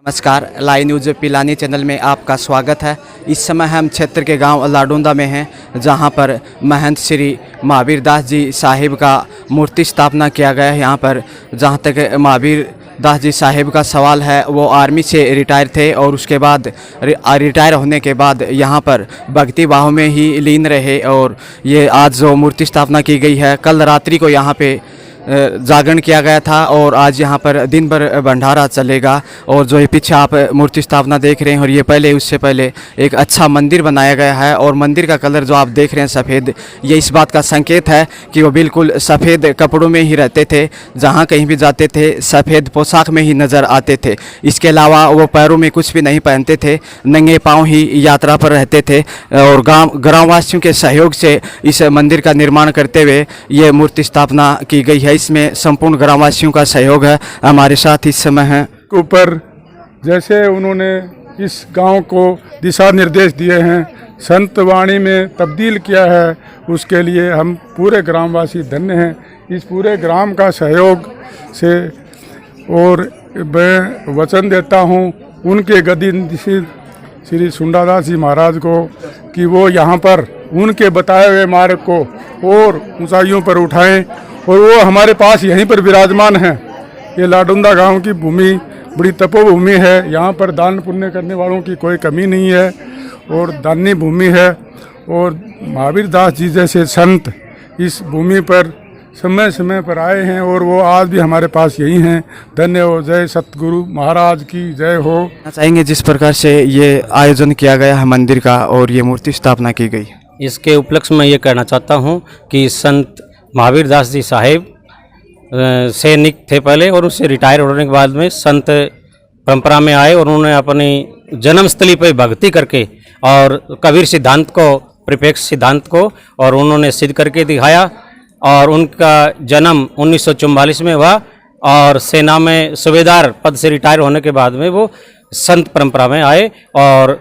नमस्कार, लाई news Pilani channel में आपका स्वागत है। इस समय हम क्षेत्र के गांव लाडोंदा में हैं, जहां पर महंत श्री महावीर दास जी साहिब का मूर्ति स्थापना किया गया है। यहां पर जहां तक महावीर दास जी साहिब का सवाल है, वो आर्मी से रिटायर थे और उसके बाद रिटायर होने के बाद यहां पर भक्ति भाव में ही लीन रहे। और ये आज जो मूर्ति स्थापना की गई है, कल रात्रि को यहां पे जागरण किया गया था और आज यहाँ पर दिन भर भंडारा चलेगा। और जो ये पीछे आप मूर्ति स्थापना देख रहे हैं, और ये पहले उससे पहले एक अच्छा मंदिर बनाया गया है। और मंदिर का कलर जो आप देख रहे हैं सफ़ेद, ये इस बात का संकेत है कि वो बिल्कुल सफ़ेद कपड़ों में ही रहते थे। जहाँ कहीं भी जाते थे सफ़ेद पोशाक में ही नज़र आते थे। इसके अलावा वो पैरों में कुछ भी नहीं पहनते थे, नंगे पाँव ही यात्रा पर रहते थे। और ग्रामवासियों के सहयोग से इस मंदिर का निर्माण करते हुए ये मूर्ति स्थापना की गई है। इसमें संपूर्ण ग्रामवासियों का सहयोग है। हमारे साथ इस समय हैं ऊपर जैसे उन्होंने इस गांव को दिशा निर्देश दिए हैं, संत वाणी में तब्दील किया है, उसके लिए हम पूरे ग्रामवासी धन्य हैं। इस पूरे ग्राम का सहयोग से और मैं वचन देता हूं उनके गदी श्री सुंडादास जी महाराज को कि वो यहाँ पर उनके बताए हुए मार्ग को और ऊंचाइयों पर उठाएं। और वो हमारे पास यहीं पर विराजमान है। ये लाडोंदा गांव की भूमि बड़ी तपोभूमि है। यहाँ पर दान पुण्य करने वालों की कोई कमी नहीं है और दानी भूमि है। और महावीर दास जी जैसे संत इस भूमि पर समय समय पर आए हैं और वो आज भी हमारे पास यही हैं। धन्य हो। जय सतगुरु महाराज की जय हो। चाहेंगे जिस प्रकार से ये आयोजन किया गया है मंदिर का और ये मूर्ति स्थापना की गई, इसके उपलक्ष्य में ये कहना चाहता हूँ कि संत महावीर दास जी साहिब सैनिक थे पहले, और उससे रिटायर होने के बाद में संत परंपरा में आए और उन्होंने अपनी जन्मस्थली पर भक्ति करके और कबीर सिद्धांत को, परिप्रेक्ष्य सिद्धांत को और उन्होंने सिद्ध करके दिखाया। और उनका जन्म 1944 में हुआ और सेना में सूबेदार पद से रिटायर होने के बाद में वो संत परंपरा में आए। और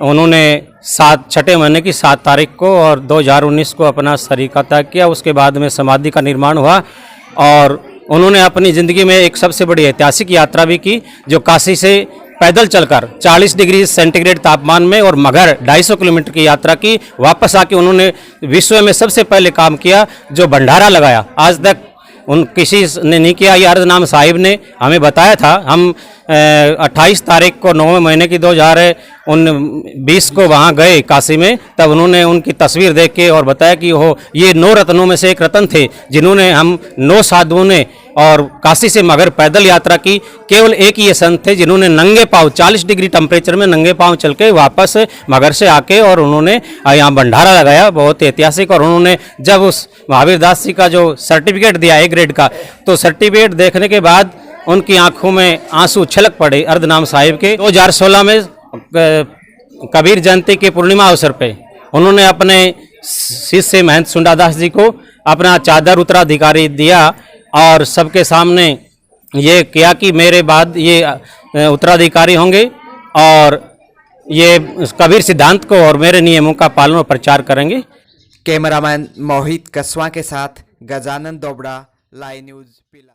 उन्होंने 6 महीने की 7 तारीख को और 2019 को अपना शरीर का त्याग किया। उसके बाद में समाधि का निर्माण हुआ और उन्होंने अपनी ज़िंदगी में एक सबसे बड़ी ऐतिहासिक यात्रा भी की, जो काशी से पैदल चलकर 40 डिग्री सेंटीग्रेड तापमान में और मगर 250 किलोमीटर की यात्रा की। वापस आके उन्होंने विश्व में सबसे पहले काम किया जो भंडारा लगाया। आज तक किसी ने नहीं किया। ये अर्धनाम साहिब ने हमें बताया था। हम 28 तारीख को 9वें महीने की 2019 को वहाँ गए काशी में, तब उन्होंने उनकी तस्वीर देख के और बताया कि ये 9 रत्नों में से एक रत्न थे, जिन्होंने हम 9 साधुओं ने और काशी से मगर पैदल यात्रा की। केवल एक ही ये संत थे जिन्होंने नंगे पाँव 40 डिग्री टेम्परेचर में नंगे पाँव चल के वापस मगर से आके और उन्होंने यहाँ भंडारा लगाया। बहुत ऐतिहासिक। और उन्होंने जब उस महावीर दास जी का जो सर्टिफिकेट दिया A ग्रेड का, तो सर्टिफिकेट देखने के बाद उनकी आंखों में आंसू छलक पड़े अर्धनाम साहिब के। 2016 में कबीर जयंती के पूर्णिमा अवसर पे उन्होंने अपने शिष्य महंत सुंडादास जी को अपना चादर उत्तराधिकारी दिया और सबके सामने ये किया कि मेरे बाद ये उत्तराधिकारी होंगे और ये कबीर सिद्धांत को और मेरे नियमों का पालन और प्रचार करेंगे। कैमरामैन मोहित कस्वा के साथ गजानन दोबड़ा, लाई न्यूज़ पिला।